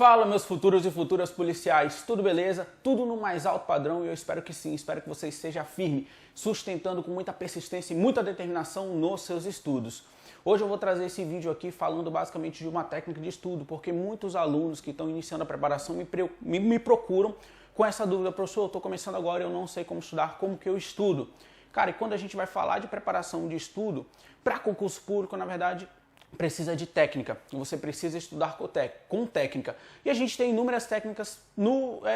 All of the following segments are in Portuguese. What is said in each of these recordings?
Fala, meus futuros e futuras policiais, tudo beleza? Tudo no mais alto padrão e eu espero que sim, espero que você esteja firme, sustentando com muita persistência e muita determinação nos seus estudos. Hoje eu vou trazer esse vídeo aqui falando basicamente de uma técnica de estudo, porque muitos alunos que estão iniciando a preparação me procuram com essa dúvida: professor, eu estou começando agora, eu não sei como estudar, como que eu estudo? Cara, e quando a gente vai falar de preparação de estudo para concurso público, na verdade, precisa de técnica, você precisa estudar com técnica. E a gente tem inúmeras técnicas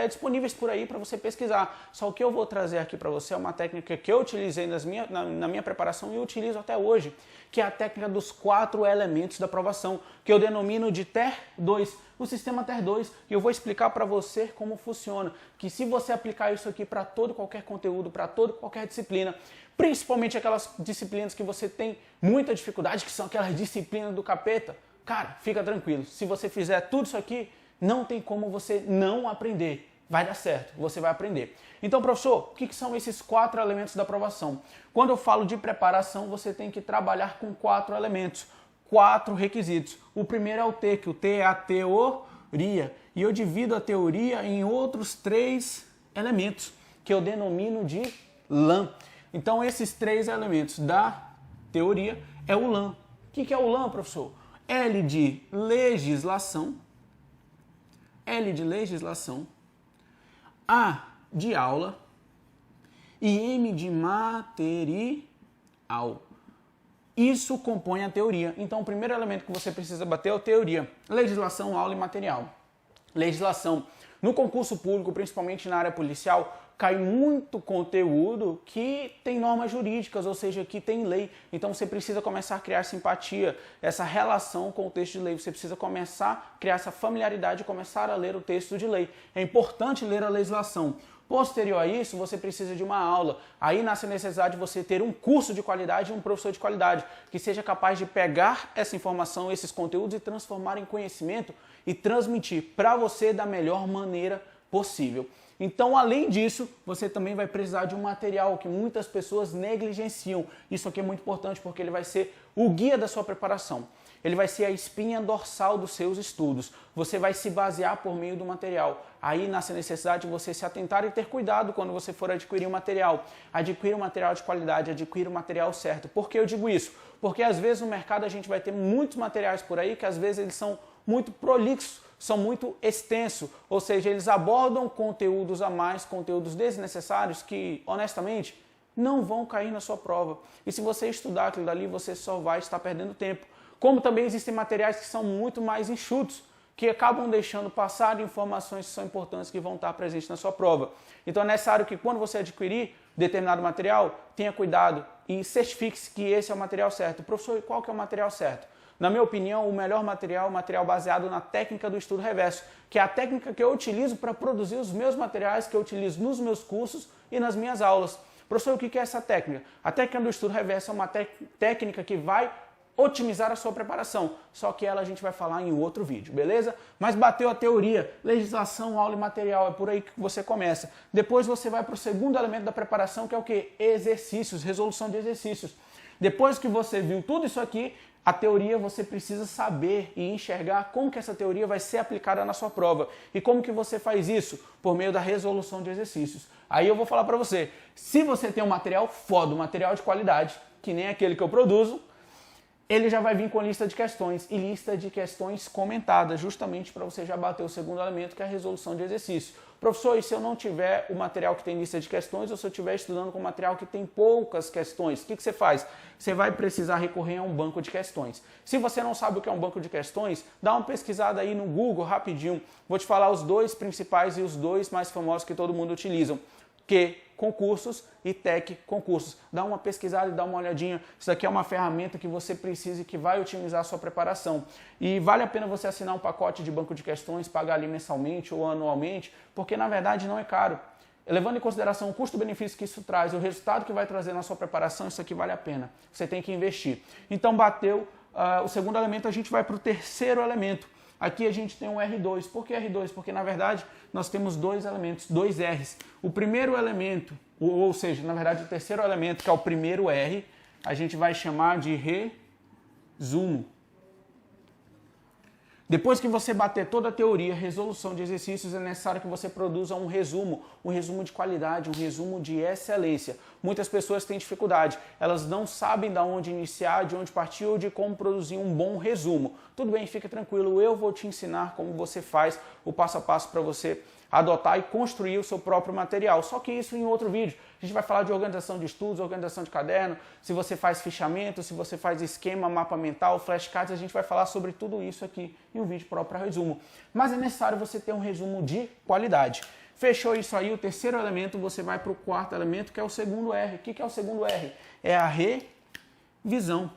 disponíveis por aí para você pesquisar. Só o que eu vou trazer aqui para você é uma técnica que eu utilizei na minha preparação e eu utilizo até hoje, que é a técnica dos 4 elementos da aprovação, que eu denomino de TER 2, o sistema TER 2. E eu vou explicar para você como funciona, que se você aplicar isso aqui para todo qualquer conteúdo, para toda qualquer disciplina, principalmente aquelas disciplinas que você tem muita dificuldade, que são aquelas disciplinas do capeta, cara, fica tranquilo. Se você fizer tudo isso aqui, não tem como você não aprender. Vai dar certo, você vai aprender. Então, professor, o que são esses 4 elementos da aprovação? Quando eu falo de preparação, você tem que trabalhar com 4 elementos, 4 requisitos. O primeiro é o T, que o T é a teoria. E eu divido a teoria em outros 3 elementos, que eu denomino de LAM. Então, esses 3 elementos da teoria é o LAM. O que é o LAM, professor? L de legislação, A de aula e M de material. Isso compõe a teoria. Então, o primeiro elemento que você precisa bater é a teoria. Legislação, aula e material. Legislação. No concurso público, principalmente na área policial, cai muito conteúdo que tem normas jurídicas, ou seja, que tem lei. Então você precisa começar a criar simpatia, essa relação com o texto de lei. Você precisa começar a criar essa familiaridade e começar a ler o texto de lei. É importante ler a legislação. Posterior a isso, você precisa de uma aula. Aí nasce a necessidade de você ter um curso de qualidade e um professor de qualidade que seja capaz de pegar essa informação, esses conteúdos e transformar em conhecimento e transmitir para você da melhor maneira possível. Então, além disso, você também vai precisar de um material que muitas pessoas negligenciam. Isso aqui é muito importante porque ele vai ser o guia da sua preparação. Ele vai ser a espinha dorsal dos seus estudos. Você vai se basear por meio do material. Aí nasce a necessidade de você se atentar e ter cuidado quando você for adquirir um material. Adquira um material de qualidade, adquira o material certo. Por que eu digo isso? Porque às vezes no mercado a gente vai ter muitos materiais por aí que às vezes eles são muito prolixos, são muito extensos, ou seja, eles abordam conteúdos a mais, conteúdos desnecessários que, honestamente, não vão cair na sua prova. E se você estudar aquilo dali, você só vai estar perdendo tempo. Como também existem materiais que são muito mais enxutos, que acabam deixando passar informações que são importantes, que vão estar presentes na sua prova. Então é necessário que quando você adquirir determinado material, tenha cuidado e certifique-se que esse é o material certo. Professor, e qual que é o material certo? Na minha opinião, o melhor material é o material baseado na técnica do estudo reverso, que é a técnica que eu utilizo para produzir os meus materiais, que eu utilizo nos meus cursos e nas minhas aulas. Professor, o que é essa técnica? A técnica do estudo reverso é uma técnica que vai otimizar a sua preparação, só que ela a gente vai falar em outro vídeo, beleza? Mas bateu a teoria, legislação, aula e material, é por aí que você começa. Depois você vai para o segundo elemento da preparação, que é o quê? Exercícios, resolução de exercícios. Depois que você viu tudo isso aqui, a teoria você precisa saber e enxergar como que essa teoria vai ser aplicada na sua prova. E como que você faz isso? Por meio da resolução de exercícios. Aí eu vou falar para você, se você tem um material foda, um material de qualidade, que nem aquele que eu produzo, ele já vai vir com lista de questões e lista de questões comentadas, justamente para você já bater o segundo elemento, que é a resolução de exercício. Professor, e se eu não tiver o material que tem lista de questões ou se eu estiver estudando com material que tem poucas questões, o que você faz? Você vai precisar recorrer a um banco de questões. Se você não sabe o que é um banco de questões, dá uma pesquisada aí no Google rapidinho. Vou te falar os 2 principais e os 2 mais famosos que todo mundo utiliza. Que concursos e TEC concursos. Dá uma pesquisada e dá uma olhadinha. Isso aqui é uma ferramenta que você precisa e que vai otimizar a sua preparação. E vale a pena você assinar um pacote de banco de questões, pagar ali mensalmente ou anualmente, porque na verdade não é caro. Levando em consideração o custo-benefício que isso traz, o resultado que vai trazer na sua preparação, isso aqui vale a pena. Você tem que investir. Então bateu o segundo elemento, a gente vai para o terceiro elemento. Aqui a gente tem um R2. Por que R2? Porque, na verdade, nós temos 2 elementos, 2 R's. O primeiro elemento, ou seja, na verdade, o terceiro elemento, que é o primeiro R, a gente vai chamar de resumo. Depois que você bater toda a teoria, resolução de exercícios, é necessário que você produza um resumo de qualidade, um resumo de excelência. Muitas pessoas têm dificuldade, elas não sabem de onde iniciar, de onde partir ou de como produzir um bom resumo. Tudo bem, fica tranquilo, eu vou te ensinar como você faz o passo a passo para você adotar e construir o seu próprio material. Só que isso em outro vídeo. A gente vai falar de organização de estudos, organização de caderno, se você faz fichamento, se você faz esquema, mapa mental, flashcards, a gente vai falar sobre tudo isso aqui em um vídeo próprio para resumo. Mas é necessário você ter um resumo de qualidade. Fechou isso aí, o terceiro elemento, você vai para o quarto elemento, que é o segundo R. O que é o segundo R? É a revisão.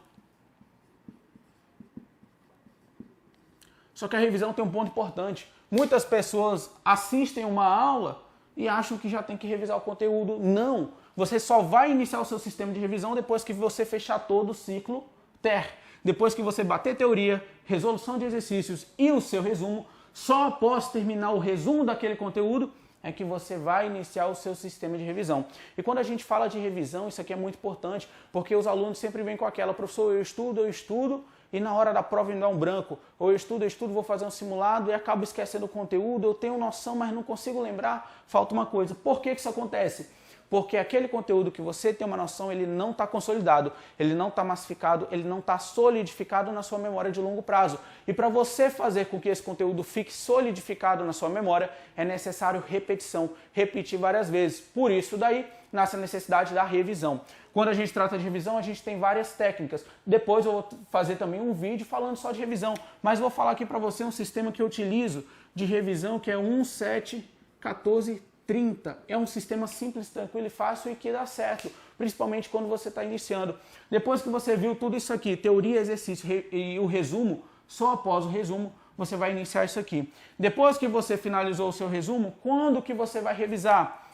Só que a revisão tem um ponto importante. Muitas pessoas assistem uma aula e acham que já tem que revisar o conteúdo. Não! Você só vai iniciar o seu sistema de revisão depois que você fechar todo o ciclo TER. Depois que você bater teoria, resolução de exercícios e o seu resumo, só após terminar o resumo daquele conteúdo é que você vai iniciar o seu sistema de revisão. E quando a gente fala de revisão, isso aqui é muito importante, porque os alunos sempre vêm com aquela, professor, eu estudo, e na hora da prova me dá um branco. Ou eu estudo, vou fazer um simulado e acabo esquecendo o conteúdo, eu tenho noção, mas não consigo lembrar, falta uma coisa. Por que isso acontece? Porque aquele conteúdo que você tem uma noção, ele não está consolidado, ele não está massificado, ele não está solidificado na sua memória de longo prazo. E para você fazer com que esse conteúdo fique solidificado na sua memória, é necessário repetição, repetir várias vezes. Por isso daí nasce a necessidade da revisão. Quando a gente trata de revisão, a gente tem várias técnicas. Depois eu vou fazer também um vídeo falando só de revisão, mas vou falar aqui para você um sistema que eu utilizo de revisão, que é 171430. É um sistema simples, tranquilo e fácil e que dá certo, principalmente quando você está iniciando. Depois que você viu tudo isso aqui, teoria, exercício e o resumo, só após o resumo você vai iniciar isso aqui. Depois que você finalizou o seu resumo, quando que você vai revisar?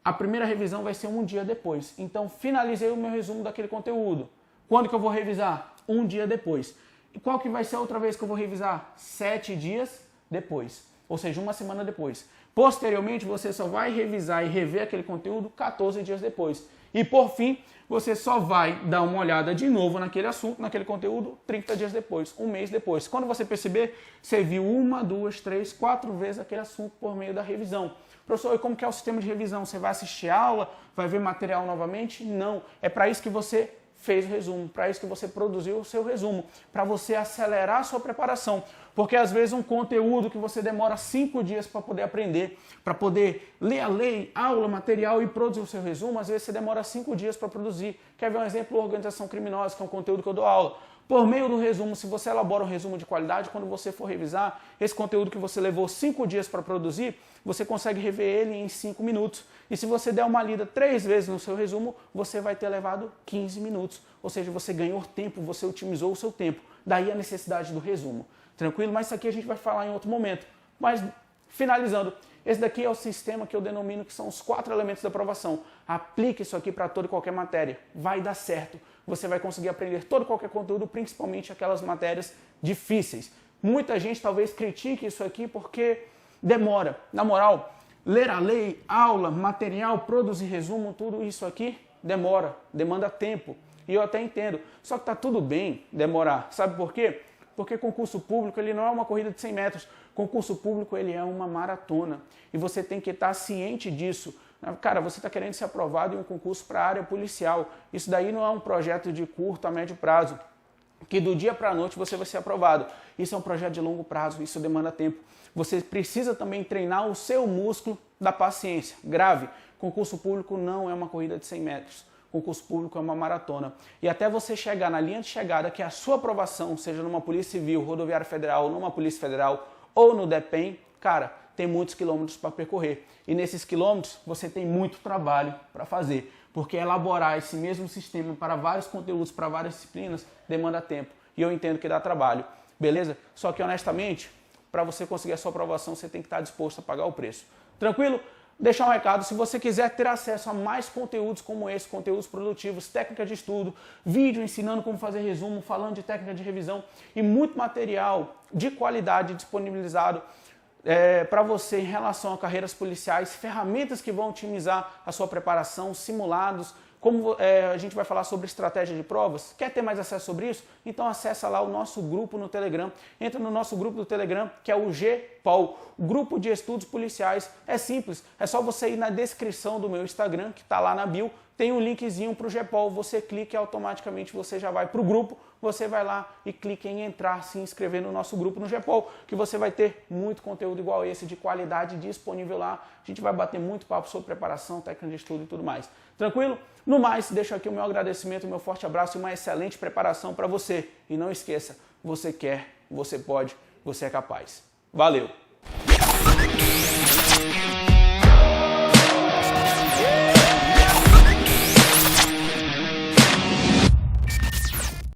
A primeira revisão vai ser um dia depois. Então, finalizei o meu resumo daquele conteúdo. Quando que eu vou revisar? Um dia depois. E qual que vai ser a outra vez que eu vou revisar? 7 dias depois. Ou seja, uma semana depois. Posteriormente, você só vai revisar e rever aquele conteúdo 14 dias depois. E, por fim, você só vai dar uma olhada de novo naquele assunto, naquele conteúdo, 30 dias depois, um mês depois. Quando você perceber, você viu 1, 2, 3, 4 vezes aquele assunto por meio da revisão. Professor, e como que é o sistema de revisão? Você vai assistir a aula? Vai ver material novamente? Não. É para isso que você fez o resumo, para isso que você produziu o seu resumo, para você acelerar a sua preparação. Porque às vezes um conteúdo que você demora 5 dias para poder aprender, para poder ler a lei, aula, material e produzir o seu resumo, às vezes você demora 5 dias para produzir. Quer ver um exemplo? Organização criminosa, que é um conteúdo que eu dou aula. Por meio do resumo, se você elabora um resumo de qualidade, quando você for revisar, esse conteúdo que você levou 5 dias para produzir, você consegue rever ele em 5 minutos. E se você der uma lida 3 vezes no seu resumo, você vai ter levado 15 minutos. Ou seja, você ganhou tempo, você otimizou o seu tempo. Daí a necessidade do resumo. Tranquilo? Mas isso aqui a gente vai falar em outro momento. Mas, finalizando, esse daqui é o sistema que eu denomino que são os 4 elementos da aprovação. Aplique isso aqui para toda e qualquer matéria. Vai dar certo. Você vai conseguir aprender todo e qualquer conteúdo, principalmente aquelas matérias difíceis. Muita gente talvez critique isso aqui porque demora. Na moral, ler a lei, aula, material, produzir resumo, tudo isso aqui demora, demanda tempo. E eu até entendo. Só que tá tudo bem demorar. Sabe por quê? Porque concurso público ele não é uma corrida de 100 metros. Concurso público ele é uma maratona. E você tem que estar ciente disso. Cara, você está querendo ser aprovado em um concurso para a área policial. Isso daí não é um projeto de curto a médio prazo, que do dia para a noite você vai ser aprovado. Isso é um projeto de longo prazo, isso demanda tempo. Você precisa também treinar o seu músculo da paciência. Grave, concurso público não é uma corrida de 100 metros. Concurso público é uma maratona. E até você chegar na linha de chegada, que é a sua aprovação, seja numa Polícia Civil, Rodoviária Federal, numa Polícia Federal ou no DEPEN, cara, tem muitos quilômetros para percorrer. E nesses quilômetros você tem muito trabalho para fazer, porque elaborar esse mesmo sistema para vários conteúdos, para várias disciplinas, demanda tempo. E eu entendo que dá trabalho, beleza? Só que honestamente, para você conseguir a sua aprovação, você tem que estar disposto a pagar o preço. Tranquilo? Deixar um recado, se você quiser ter acesso a mais conteúdos como esse, conteúdos produtivos, técnica de estudo, vídeo ensinando como fazer resumo, falando de técnica de revisão e muito material de qualidade disponibilizado para você em relação a carreiras policiais, ferramentas que vão otimizar a sua preparação, simulados, como a gente vai falar sobre estratégia de provas, quer ter mais acesso sobre isso? Então acessa lá o nosso grupo no Telegram. Entra no nosso grupo do Telegram, que é o GPOL, Grupo de Estudos Policiais. É simples, é só você ir na descrição do meu Instagram, que está lá na bio, tem um linkzinho para o GPOL, você clica e automaticamente você já vai para o grupo, você vai lá e clica em entrar, se inscrever no nosso grupo no GPOL, que você vai ter muito conteúdo igual esse, de qualidade disponível lá. A gente vai bater muito papo sobre preparação, técnica de estudo e tudo mais. Tranquilo? No mais, deixo aqui o meu agradecimento, o meu forte abraço e uma excelente preparação para você. E não esqueça, você quer, você pode, você é capaz. Valeu!